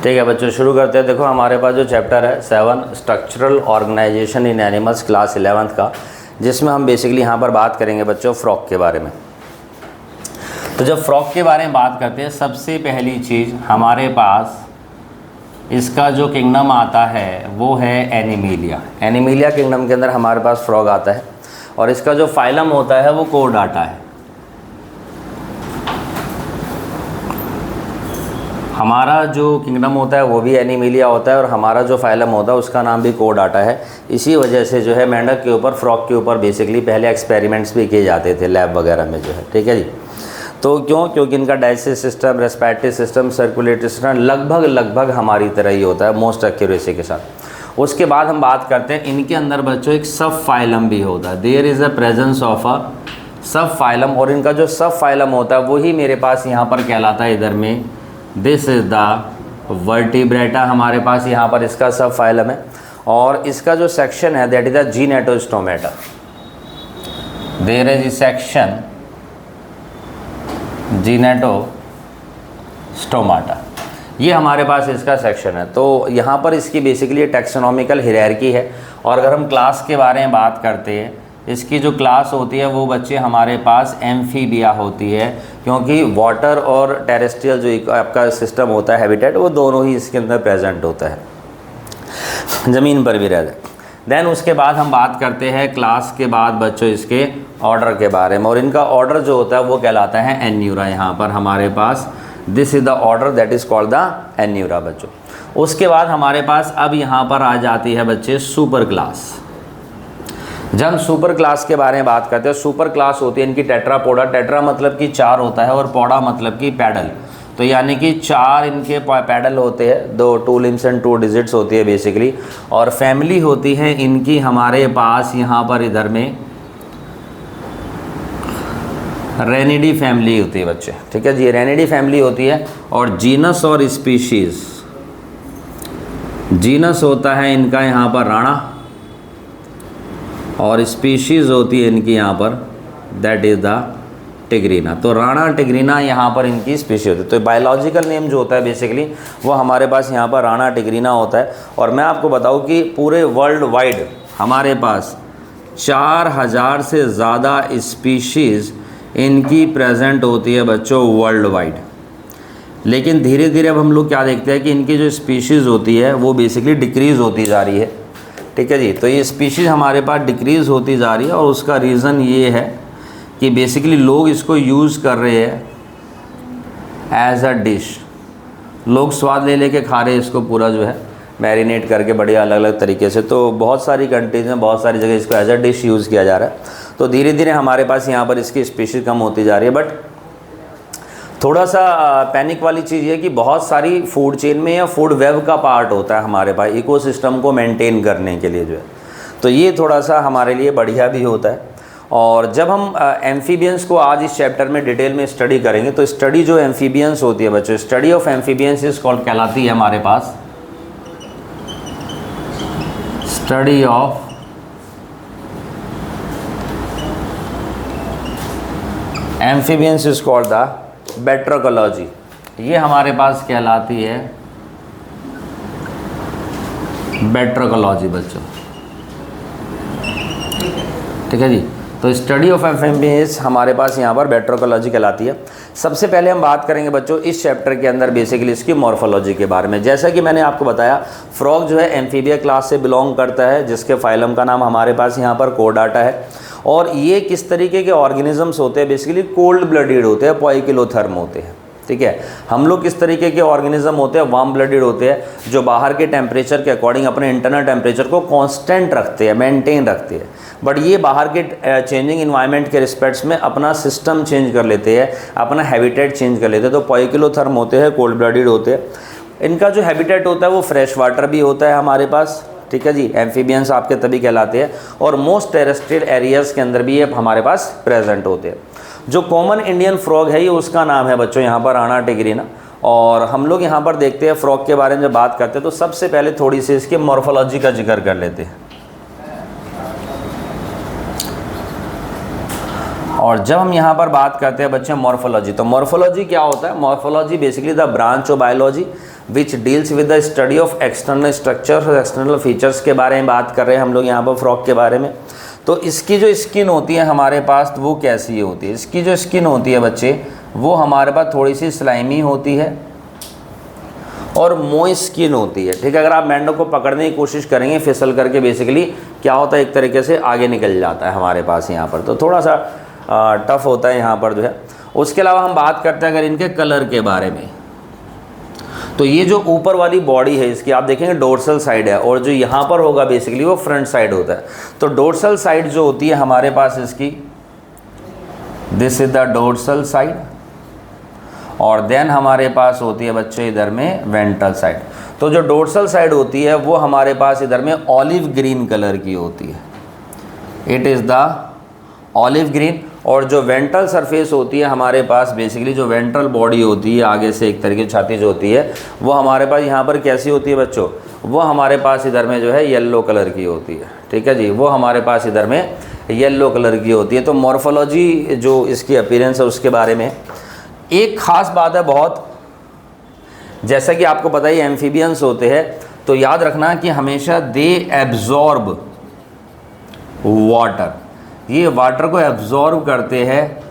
ठीक है बच्चों, शुरू करते हैं। देखो हमारे पास जो चैप्टर है 7 स्ट्रक्चरल ऑर्गेनाइजेशन इन एनिमल्स, क्लास 11th का, जिसमें हम बेसिकली यहाँ पर बात करेंगे बच्चों फ्रॉग के बारे में। तो जब फ्रॉग के बारे में बात करते हैं, सबसे पहली चीज़ हमारे पास इसका जो किंगडम आता है वो है एनिमेलिया। एनिमेलिया किंगडम के अंदर हमारे पास फ्रॉग आता है और इसका जो फाइलम होता है वो कोरडाटा है। हमारा जो किंगडम होता है वो भी एनिमेलिया होता है और हमारा जो फाइलम होता है उसका नाम भी कोरडाटा है। इसी वजह से जो है मेंढक के ऊपर, फ्रॉग के ऊपर बेसिकली पहले एक्सपेरिमेंट्स भी किए जाते थे लैब वगैरह में जो है। ठीक है जी। तो क्योंकि इनका digestive system, respiratory system, circulatory system लगभग हमारी तरह ही होता है मोस्ट एक्यूरेसी के साथ। उसके बाद हम बात करते हैं इनके अंदर बच्चों एक सब फाइलम भी होता है। There is a presence of a sub phylum, और इनका जो सब फाइलम होता है वही मेरे पास यहाँ पर कहलाता है इधर में दिस इज़ द वर्टिब्रेटा। हमारे पास यहाँ पर इसका सब फाइलम है और इसका जो सेक्शन है that is the gnathostomata. There is section gnathostomata, ये हमारे पास इसका सेक्शन है। तो यहाँ पर इसकी बेसिकली टैक्सोनॉमिकल हायरार्की है। और अगर हम क्लास के बारे में बात करते हैं, इसकी जो क्लास होती है वो बच्चे हमारे पास एम्फीबिया होती है, क्योंकि वाटर और टेरेस्ट्रियल जो आपका सिस्टम होता है, हैबिटेट, वो दोनों ही इसके अंदर प्रेजेंट होता है, ज़मीन पर भी रहता है। देन उसके बाद हम बात करते हैं क्लास के बाद बच्चों इसके ऑर्डर के बारे में, और इनका ऑर्डर जो होता है वो कहलाता है एन्यूरा। यहाँ पर हमारे पास this is the order that is called the anura बच्चों। उसके बाद हमारे पास अब यहाँ पर आ जाती है बच्चे सुपर क्लास। जब हम सुपर क्लास के बारे में बात करते हैं, सुपर क्लास होती है इनकी टेट्रापोडा। टेट्रा मतलब कि 4 होता है और पोडा मतलब कि पैडल। तो यानी कि 4 इनके पैडल होते हैं, 2 लिम्स एंड 2 डिजिट्स होती है बेसिकली। और फैमिली होती है इनकी हमारे पास यहाँ पर इधर में रेनिडी फैमिली होती है बच्चे। ठीक है जी, रेनिडी फैमिली होती है। और जीनस और स्पीशीज़, जीनस होता है इनका यहाँ पर राणा और स्पीशीज़ होती है इनकी यहाँ पर दैट इज़ द टिग्रीना। तो राणा टिग्रीना यहाँ पर इनकी स्पीशीज होती है। तो बायोलॉजिकल नेम जो होता है बेसिकली वो हमारे पास यहाँ पर राणा टिग्रीना होता है। और मैं आपको बताऊँ कि पूरे वर्ल्ड वाइड हमारे पास 4000 से ज़्यादा स्पीशीज़ इनकी प्रेजेंट होती है बच्चों वर्ल्ड वाइड। लेकिन धीरे धीरे अब हम लोग क्या देखते हैं कि इनकी जो स्पीशीज़ होती है वो बेसिकली डिक्रीज़ होती जा रही है। ठीक है जी। तो ये स्पीशीज़ हमारे पास डिक्रीज़ होती जा रही है और उसका रीज़न ये है कि बेसिकली लोग इसको यूज़ कर रहे हैं एज अ डिश। लोग स्वाद ले लेके खा रहे हैं इसको, पूरा जो है मैरिनेट करके बढ़िया अलग अलग तरीके से। तो बहुत सारी कंट्रीज़ में, बहुत सारी जगह इसको एज अ डिश यूज़ किया जा रहा है। तो धीरे धीरे हमारे पास यहाँ पर इसकी स्पीशीज़ कम होती जा रही है। बट थोड़ा सा पैनिक वाली चीज़ ये कि बहुत सारी फूड चेन में या फूड वेब का पार्ट होता है हमारे पास इकोसिस्टम को मेंटेन करने के लिए जो है। तो ये थोड़ा सा हमारे लिए बढ़िया भी होता है। और जब हम एम्फीबियंस को आज इस चैप्टर में डिटेल में स्टडी करेंगे, तो स्टडी जो एम्फीबियंस होती है बच्चों, study of amphibians is called कहलाती है हमारे पास study of amphibians is called the batrachology. ये हमारे पास कहलाती है बैट्रिकोलॉजी बच्चों। ठीक है जी। तो स्टडी ऑफ एम्फीबियंस हमारे पास यहाँ पर बैट्रिकोलॉजी कहलाती है। सबसे पहले हम बात करेंगे बच्चों इस चैप्टर के अंदर बेसिकली इसकी मॉर्फोलॉजी के बारे में। जैसा कि मैंने आपको बताया, फ्रॉग जो है एम्फीबिया क्लास से बिलोंग करता है, जिसके फाइलम का नाम हमारे पास यहाँ पर कोरडाटा है। और ये किस तरीके के ऑर्गेनिजम्स होते हैं, बेसिकली कोल्ड ब्लडेड होते हैं, पोइकिलोथर्म होते हैं। ठीक है। हम लोग किस तरीके के ऑर्गेनिज्म होते हैं, वार्म ब्लडेड होते हैं, जो बाहर के टेम्परेचर के अकॉर्डिंग अपने इंटरनल टेम्परेचर को कांस्टेंट रखते हैं, मेंटेन रखते हैं। बट ये बाहर के चेंजिंग इन्वायरमेंट के रिस्पेक्ट्स में अपना सिस्टम चेंज कर लेते हैं, अपना हैबिटेट चेंज कर लेते हैं। तो पोइकिलोथर्म होते हैं, कोल्ड ब्लडेड होते हैं। इनका जो हैबिटेट होता है वो फ्रेश वाटर भी होता है हमारे पास। ठीक है जी। एम्फीबियंस आपके तभी कहलाते हैं। और मोस्ट टेरेस्ट्रियल एरियाज़ के अंदर भी ये हमारे पास प्रेजेंट होते हैं। जो कॉमन इंडियन फ्रॉग है ये उसका नाम है बच्चों यहाँ पर राणा टिग्रीना। और हम लोग यहाँ पर देखते हैं फ्रॉग के बारे में जब बात करते हैं तो सबसे पहले थोड़ी सी इसकी मॉर्फोलॉजी का जिक्र कर लेते हैं। और जब हम यहाँ पर बात करते हैं बच्चे मॉर्फोलॉजी, तो मॉर्फोलॉजी क्या होता है? Morphology basically the branch of biology which deals with the study of external structure और एक्सटर्नल फीचर्स के बारे में बात कर रहे हैं हम लोग यहाँ पर फ्रॉग के बारे में। तो इसकी जो स्किन होती है हमारे पास वो कैसी होती है? इसकी जो स्किन होती है बच्चे वो हमारे पास थोड़ी सी स्लाइमी होती है और मोइस्ट स्किन होती है, ठीक है। अगर आप मेंढक को पकड़ने की कोशिश करेंगे फिसल करके, बेसिकली क्या होता है एक तरीके से आगे निकल जाता है हमारे पास यहाँ पर, तो थोड़ा सा टफ होता है यहाँ पर जो है। उसके अलावा हम बात करते हैं अगर इनके कलर के बारे में, तो ये जो ऊपर वाली बॉडी है इसकी आप देखेंगे डोर्सल साइड है, और जो यहाँ पर होगा बेसिकली वो फ्रंट साइड होता है। तो डोर्सल साइड जो होती है हमारे पास इसकी, this is the dorsal side, और देन हमारे पास होती है बच्चे इधर में वेंट्रल साइड। तो जो डोर्सल साइड होती है वो हमारे पास इधर में ऑलिव ग्रीन कलर की होती है, it is the olive green. और जो वेंट्रल सरफेस होती है हमारे पास बेसिकली जो वेंट्रल बॉडी होती है आगे से एक तरीके की छाती जो होती है वो हमारे पास यहाँ पर कैसी होती है बच्चों? वो हमारे पास इधर में जो है येलो कलर की होती है, ठीक है जी। वो हमारे पास इधर में येलो कलर की होती है। तो मॉर्फोलॉजी जो इसकी अपीयरेंस है उसके बारे में एक ख़ास बात है बहुत, जैसा कि आपको पता ही एम्फीबियंस होते हैं, तो याद रखना कि हमेशा दे एब्जॉर्ब वाटर, ये वाटर को एब्जॉर्ब करते हैं।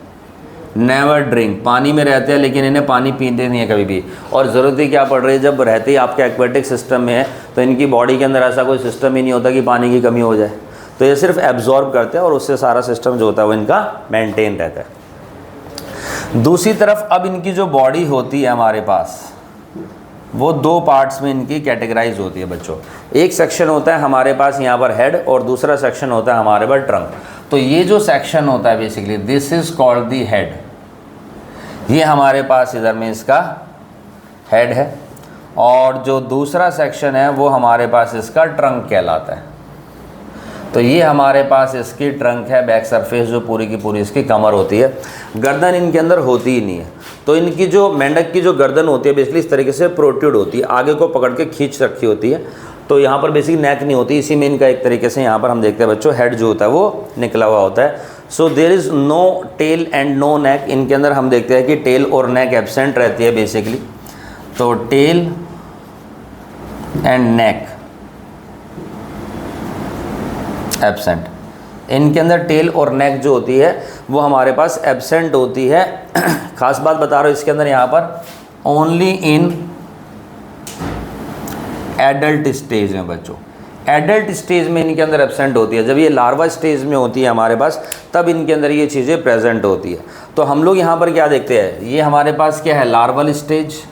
नेवर ड्रिंक, पानी में रहते हैं लेकिन इन्हें पानी पीते नहीं है कभी भी। और ज़रूरत ही क्या पड़ रही है, जब रहते ही आपके एक्वेटिक सिस्टम में है तो इनकी बॉडी के अंदर ऐसा कोई सिस्टम ही नहीं होता कि पानी की कमी हो जाए, तो ये सिर्फ एब्जॉर्ब करते हैं और उससे सारा सिस्टम जो होता है वो इनका मेंटेन रहता है। दूसरी तरफ अब इनकी जो बॉडी होती है हमारे पास वो दो पार्ट्स में इनकी कैटेगराइज होती है बच्चों। एक सेक्शन होता है हमारे पास यहाँ पर हेड और दूसरा सेक्शन होता है हमारे पास ट्रंक। तो ये जो सेक्शन होता है basically this is called the head, ये हमारे पास इधर में इसका हेड है, और जो दूसरा सेक्शन है वो हमारे पास इसका ट्रंक कहलाता है। तो ये हमारे पास इसकी ट्रंक है, बैक सरफेस जो पूरी की पूरी इसकी कमर होती है। गर्दन इनके अंदर होती ही नहीं है, तो इनकी जो मेंढक की जो गर्दन होती है बेसिकली इस तरीके से प्रोट्रूड होती है, आगे को पकड़ के खींच रखी होती है। तो यहाँ पर बेसिकली नेक नहीं होती, इसी में इनका एक तरीके से यहाँ पर हम देखते हैं बच्चों हेड जो होता है वो निकला हुआ होता है। So there is no tail and no neck, इनके अंदर हम देखते हैं कि टेल और नेक एब्सेंट रहती है बेसिकली। तो टेल एंड नेक एब्सेंट, इनके अंदर टेल और नेक जो होती है वो हमारे पास एब्सेंट होती है। खास बात बता रहा हूँ इसके अंदर यहाँ पर ओनली इन एडल्ट स्टेज में बच्चों, एडल्ट स्टेज में इनके अंदर एब्सेंट होती है। जब ये लार्वा स्टेज में होती है हमारे पास तब इनके अंदर ये चीज़ें प्रेजेंट होती है। तो हम लोग यहाँ पर क्या देखते हैं, ये हमारे पास क्या है लार्वल स्टेज।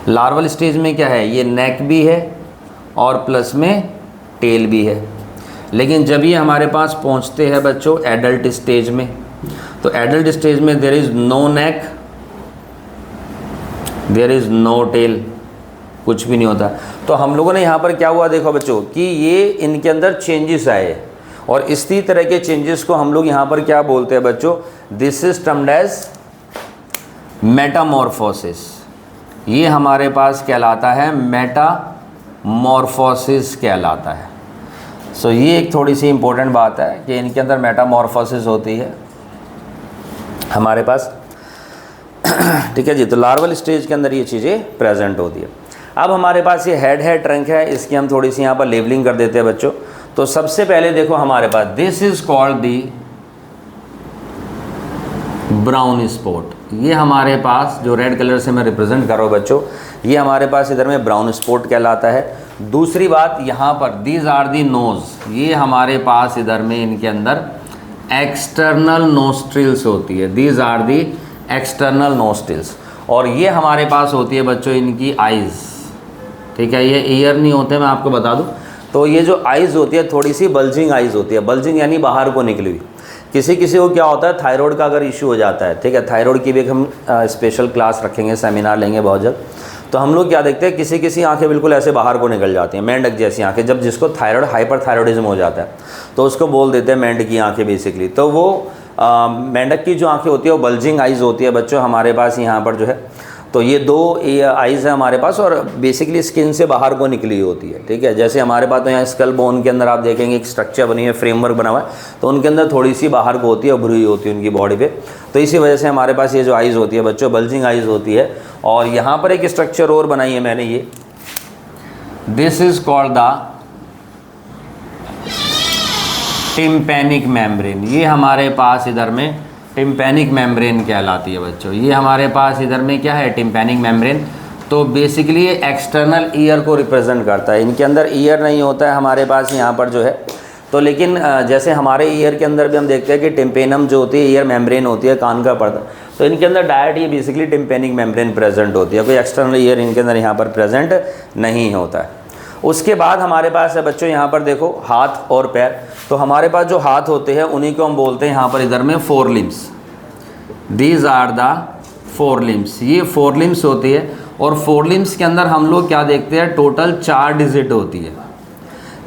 लार्वल स्टेज में क्या है, ये नेक भी है और प्लस में टेल भी है। लेकिन जब ये हमारे पास पहुँचते हैं बच्चों एडल्ट स्टेज में, तो एडल्ट स्टेज में there is no neck, there is no tail, कुछ भी नहीं होता। तो हम लोगों ने यहाँ पर क्या हुआ देखो बच्चों कि ये इनके अंदर चेंजेस आए, और इसी तरह के चेंजेस को हम लोग यहाँ पर क्या बोलते हैं बच्चों, this is termed as metamorphosis. ये हमारे पास कहलाता है मेटामॉर्फोसिस कहलाता है। सो ये एक थोड़ी सी इंपॉर्टेंट बात है कि इनके अंदर मेटामॉर्फोसिस होती है हमारे पास, ठीक है जी। तो लार्वल स्टेज के अंदर ये चीज़ें प्रेजेंट होती है। अब हमारे पास ये हेड है, ट्रंक है, इसकी हम थोड़ी सी यहाँ पर लेबलिंग कर देते हैं बच्चों। तो सबसे पहले देखो हमारे पास this is called the brown spot, ये हमारे पास जो रेड कलर से मैं रिप्रेजेंट कर रहा हूँ बच्चों, ये हमारे पास इधर में ब्राउन स्पॉट कहलाता है। दूसरी बात यहाँ पर दीज आर दी नोज, ये हमारे पास इधर में इनके अंदर एक्सटर्नल नोस्ट्रिल्स होती है, these are the external nostrils. और ये हमारे पास होती है बच्चों इनकी आइज़, ठीक है। ये ईयर नहीं होते, मैं आपको बता दूं। तो ये जो आइज़ होती है थोड़ी सी बल्जिंग आइज़ होती है, बल्जिंग यानी बाहर को निकली हुई। किसी किसी को क्या होता है थायराइड का अगर इशू हो जाता है, ठीक है, थायराइड की भी एक हम स्पेशल क्लास रखेंगे, सेमिनार लेंगे बहुत जल्द। तो हम लोग क्या देखते हैं किसी किसी आंखें बिल्कुल ऐसे बाहर को निकल जाती हैं, मेंढक जैसी आंखें। जब जिसको थायराइड हाइपरथायराइडिज्म हो जाता है तो उसको बोल देते हैं मेंढक की आंखें बेसिकली। तो वो मेंढक की जो आंखें होती है वो बल्जिंग आइज़ होती है बच्चों हमारे पास यहाँ पर जो है। तो ये दो आइज़ है हमारे पास और बेसिकली स्किन से बाहर को निकली होती है, ठीक है। जैसे हमारे पास तो यहाँ स्कल बोन के अंदर आप देखेंगे एक स्ट्रक्चर बनी है, फ्रेमवर्क बना हुआ है, तो उनके अंदर थोड़ी सी बाहर को होती है, उभरी हुई होती है उनकी बॉडी पे। तो इसी वजह से हमारे पास ये जो आइज़ होती है बच्चों, बल्जिंग आइज़ होती है। और यहाँ पर एक स्ट्रक्चर और बनाई है मैंने, ये this is called the tympanic membrane. ये हमारे पास इधर में टिम्पैनिक मेम्ब्रेन कहलाती है बच्चों। ये हमारे पास इधर में क्या है, टिम्पैनिक मेम्ब्रेन। तो बेसिकली ये एक्सटर्नल ईयर को रिप्रेजेंट करता है। इनके अंदर ईयर नहीं होता है हमारे पास यहाँ पर जो है, तो लेकिन जैसे हमारे ईयर के अंदर भी हम देखते हैं कि टिम्पेनम जो होती है, ईयर मेम्ब्रेन होती है, कान का पर्दा, तो इनके अंदर डायरेक्ट ये बेसिकली टिम्पैनिक मेम्ब्रेन प्रेजेंट होती है, कोई एक्सटर्नल ईयर इनके अंदर यहाँ पर प्रेजेंट नहीं होता है। उसके बाद हमारे पास है बच्चों यहाँ पर देखो हाथ और पैर। तो हमारे पास जो हाथ होते हैं उन्हीं को हम बोलते हैं यहाँ पर इधर में four limbs. These are the four limbs. ये फोर लिम्स होती है और फोर लिम्स के अंदर हम लोग क्या देखते हैं, टोटल 4 डिजिट होती है।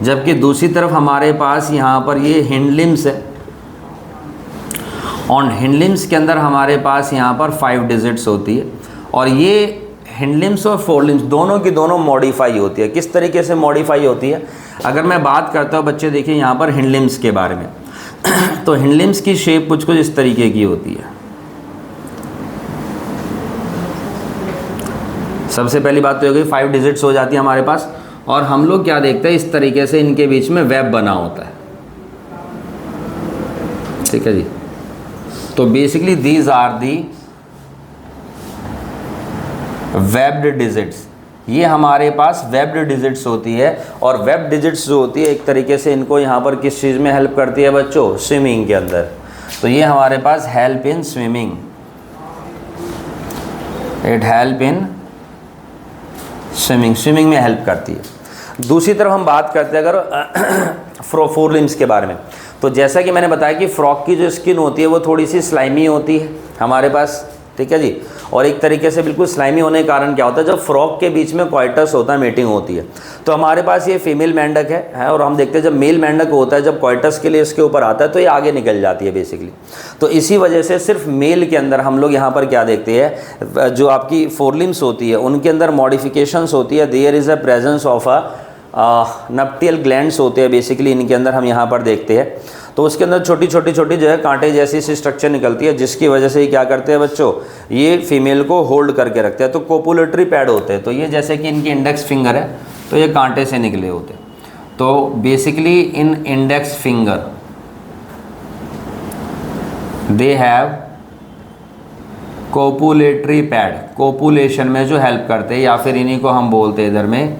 जबकि दूसरी तरफ हमारे पास यहाँ पर ये हिंड लिम्स है और हिंड लिम्स के अंदर हमारे पास यहाँ पर 5 डिजिट्स होती है। और ये हिंड लिम्स और फोर लिम्स दोनों की दोनों मॉडिफाई होती है। किस तरीके से मॉडिफाई होती है, अगर मैं बात करता हूँ बच्चे देखिए यहाँ पर हिंड लिम्स के बारे में तो हिंड लिम्स की शेप कुछ इस तरीके की होती है। सबसे पहली बात तो ये गई 5 डिजिट्स हो जाती है हमारे पास। और हम लोग क्या देखते हैं, इस तरीके से इनके बीच में वेब बना होता है, ठीक है जी। तो basically these are the webbed digits. ये हमारे पास वेब्ड डिजिट्स होती है। और वेब्ड डिजिट्स जो होती है एक तरीके से इनको यहाँ पर किस चीज़ में हेल्प करती है बच्चों, स्विमिंग के अंदर। तो ये हमारे पास help in swimming, it help in swimming में हेल्प करती है। दूसरी तरफ हम बात करते हैं अगर फोर लिम्स के बारे में, तो जैसा कि मैंने बताया कि फ्रॉग की जो स्किन होती है वो थोड़ी सी स्लाइमी होती है हमारे पास, ठीक है जी। और एक तरीके से बिल्कुल स्लाइमी होने के कारण क्या होता है, जब फ्रॉग के बीच में क्वाइटस होता है, मीटिंग होती है, तो हमारे पास ये फीमेल मेंढक है और हम देखते हैं जब मेल मेंढक होता है, जब क्वाइटस के लिए इसके ऊपर आता है तो ये आगे निकल जाती है बेसिकली। तो इसी वजह से सिर्फ मेल के अंदर हम लोग यहाँ पर क्या देखते हैं, जो आपकी फोरलिम्स होती है उनके अंदर मॉडिफिकेशंस होती है। There is a presence of nuptial glands होते हैं बेसिकली इनके अंदर हम यहाँ पर देखते हैं। तो उसके अंदर छोटी छोटी जो है कांटे जैसी सी स्ट्रक्चर निकलती है, जिसकी वजह से ये क्या करते हैं बच्चों, ये फीमेल को होल्ड करके रखते हैं। तो कोपुलेटरी पैड होते हैं। तो ये जैसे कि इनकी इंडेक्स फिंगर है तो ये कांटे से निकले होते हैं। तो basically in index finger they have copulatory pad, copulation में जो हेल्प करते हैं, या फिर इन्हीं को हम बोलते हैं इधर में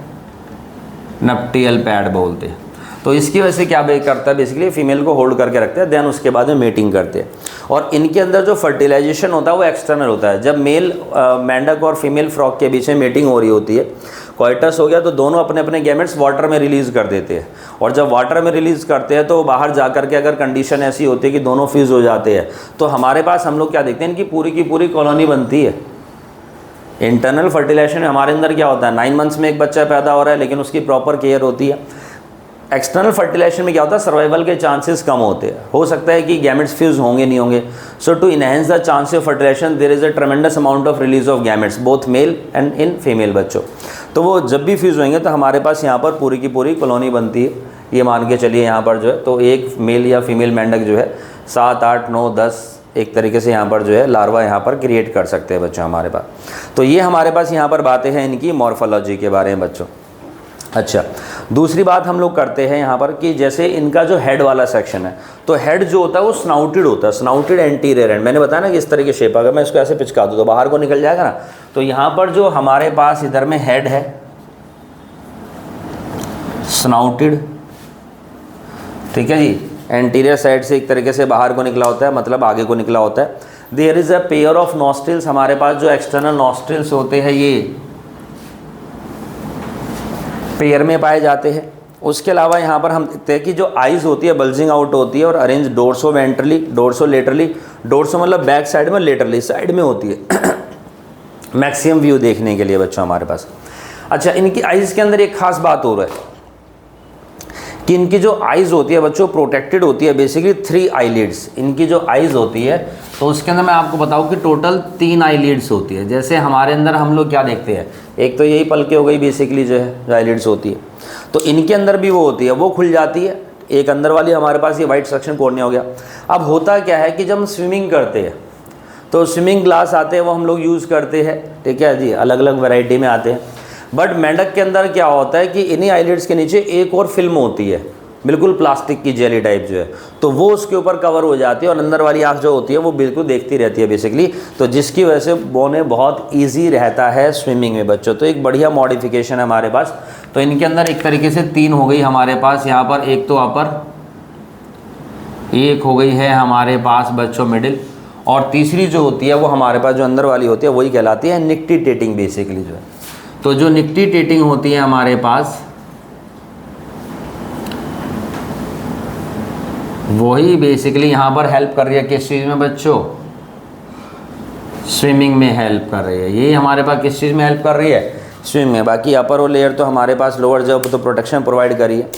नप्टियल पैड बोलते हैं। तो इसकी वजह से क्या करता है, बेसिकली फीमेल को होल्ड करके रखते हैं, देन उसके बाद में मेटिंग करते हैं। और इनके अंदर जो फर्टिलाइजेशन होता है वो एक्सटर्नल होता है। जब मेल मेंढक और फीमेल फ्रॉग के बीच में मेटिंग हो रही होती है, क्वाइटस हो गया, तो दोनों अपने अपने गैमेट्स वाटर में रिलीज़ कर देते हैं। और जब वाटर में रिलीज़ करते हैं तो बाहर जा कर के अगर कंडीशन ऐसी होती है कि दोनों फ्यूज़ हो जाते हैं, तो हमारे पास हम लोग क्या देखते हैं, इनकी पूरी की पूरी कॉलोनी बनती है। इंटरनल फर्टिलाइजेशन हमारे अंदर क्या होता है, 9 मंथ्स में एक बच्चा पैदा हो रहा है, लेकिन उसकी प्रॉपर केयर होती है। एक्सटर्नल फर्टिलाइजेशन में क्या होता है, सर्वाइवल के चांसेस कम होते हैं। हो सकता है कि गैमेट्स फ्यूज होंगे नहीं होंगे। So to enhance the chance of fertilization there is a tremendous amount of release of gametes both male and in female बच्चों। तो वो जब भी फ्यूज होंगे तो हमारे पास यहाँ पर पूरी की पूरी कॉलोनी बनती है। ये मान के चलिए यहाँ पर जो है, तो एक मेल या फीमेल मेंढक जो है 7, 8, 9, 10 एक तरीके से यहाँ पर जो है लार्वा यहाँ पर क्रिएट कर सकते हैं बच्चों हमारे पास। तो ये हमारे पास यहाँ पर बातें हैं इनकी मॉर्फोलॉजी के बारे में बच्चों। अच्छा, दूसरी बात हम लोग करते हैं यहाँ पर कि जैसे इनका जो हेड वाला सेक्शन है, तो हेड जो होता है वो स्नाउटेड होता है, स्नाउटेड एंटीरियर एंड। मैंने बताया ना कि इस तरह की शेप, अगर मैं इसको ऐसे पिचका दूँ तो बाहर को निकल जाएगा ना। तो यहाँ पर जो हमारे पास इधर में हेड है स्नाउटेड, ठीक है जी, एंटीरियर साइड से एक तरीके से बाहर को निकला होता है, मतलब आगे को निकला होता है। There is a pair of nostrils, हमारे पास जो एक्सटर्नल नॉस्ट्रिल्स होते हैं ये पेयर में पाए जाते हैं। उसके अलावा यहाँ पर हम देखते हैं कि जो आइज़ होती है बल्जिंग आउट होती है और arrange dorso ventrally, dorso laterally, dorso मतलब बैक साइड में, लेटरली साइड में होती है मैक्सिमम व्यू देखने के लिए बच्चों हमारे पास। अच्छा, इनकी आइज़ के अंदर एक खास बात हो रहा है कि इनकी जो आइज़ होती है बच्चों प्रोटेक्टेड होती है बेसिकली 3 आईलिड्स। इनकी जो आइज़ होती है तो उसके अंदर मैं आपको बताऊं कि टोटल 3 आईलिड्स होती है। जैसे हमारे अंदर हम लोग क्या देखते हैं, एक तो यही पलके हो गई बेसिकली जो है जो आईलिड्स होती है, तो इनके अंदर भी वो होती है, वो खुल जाती है। एक अंदर वाली हमारे पास ये वाइट स्ट्रक्चर कॉर्निया हो गया। अब होता क्या है कि जब हम स्विमिंग करते हैं तो स्विमिंग ग्लास आते हैं, वो हम लोग यूज़ करते हैं, ठीक है जी, अलग अलग वैरायटी में आते हैं। बट मेंढक के अंदर क्या होता है कि इन्हीं आईलिड्स के नीचे एक और फिल्म होती है, बिल्कुल प्लास्टिक की जेली टाइप जो है, तो वो उसके ऊपर कवर हो जाती है और अंदर वाली आँख जो होती है वो बिल्कुल देखती रहती है बेसिकली, तो जिसकी वजह से बोने बहुत ईजी रहता है स्विमिंग में बच्चों। तो एक बढ़िया मॉडिफिकेशन है हमारे पास। तो इनके अंदर एक तरीके से 3 हो गई हमारे पास यहाँ पर, एक तो अपर, एक हो गई है हमारे पास बच्चों मिडिल, और तीसरी जो होती है वो हमारे पास जो अंदर वाली होती है वही कहलाती है निक्टिटेटिंग बेसिकली जो है। तो जो निक्टिटेटिंग होती है हमारे पास वही बेसिकली यहाँ पर हेल्प कर रही है किस चीज़ में बच्चों, स्विमिंग में हेल्प कर रही है। ये हमारे पास किस चीज़ में हेल्प कर रही है, स्विमिंग में। बाकी अपर और लेयर तो हमारे पास लोअर जब तो प्रोटेक्शन प्रोवाइड करी है।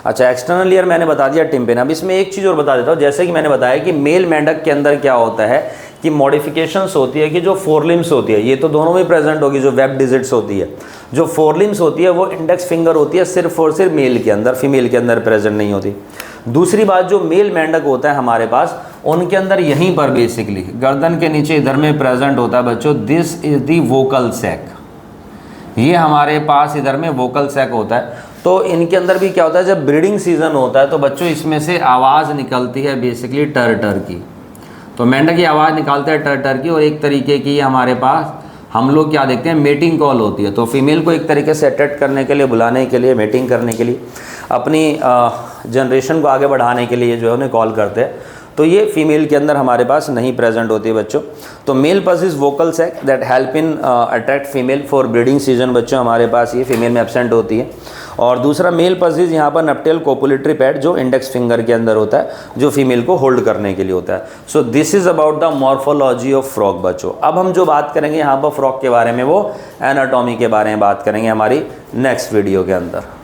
अच्छा, एक्सटर्नल लेयर मैंने बता दिया टिम्पेन। अब इसमें एक चीज़ और बता देता हूँ, जैसे कि मैंने बताया कि मेल मेंढक के अंदर क्या होता है कि मॉडिफिकेशंस होती है कि जो फोरलिम्स होती है ये तो दोनों में प्रेजेंट होगी, जो वेब डिजिट्स होती है, जो फोरलिम्स होती है वो इंडेक्स फिंगर होती है सिर्फ और सिर्फ मेल के अंदर, फीमेल के अंदर प्रेजेंट नहीं होती। दूसरी बात, जो मेल मेंढक होता है हमारे पास उनके अंदर यहीं पर बेसिकली गर्दन के नीचे इधर में प्रेजेंट होता है बच्चों, this is the vocal sac. ये हमारे पास इधर में वोकल सैक होता है। तो इनके अंदर भी क्या होता है, जब ब्रीडिंग सीजन होता है तो बच्चों इसमें से आवाज़ निकलती है बेसिकली टर टर की। तो मेंढक की आवाज़ निकालते हैं टर टर की, और एक तरीके की हमारे पास हम लोग क्या देखते हैं, मेटिंग कॉल होती है। तो फीमेल को एक तरीके से अट्रैक्ट करने के लिए, बुलाने के लिए, मेटिंग करने के लिए, अपनी जनरेशन को आगे बढ़ाने के लिए जो है उन्हें कॉल करते हैं। तो ये फीमेल के अंदर हमारे पास नहीं प्रेजेंट होती है बच्चों। तो male possess vocal sac that help in attract female for breeding season बच्चों हमारे पास ये फीमेल में एब्सेंट होती है। और दूसरा मेल पसिस यहाँ पर नप्टेल कोपुलेटरी पैड जो इंडेक्स फिंगर के अंदर होता है, जो फीमेल को होल्ड करने के लिए होता है। So this is about the morphology of frog बच्चों। अब हम जो बात करेंगे यहाँ पर फ्रॉग के बारे में वो एनाटॉमी के बारे में बात करेंगे हमारी नेक्स्ट वीडियो के अंदर।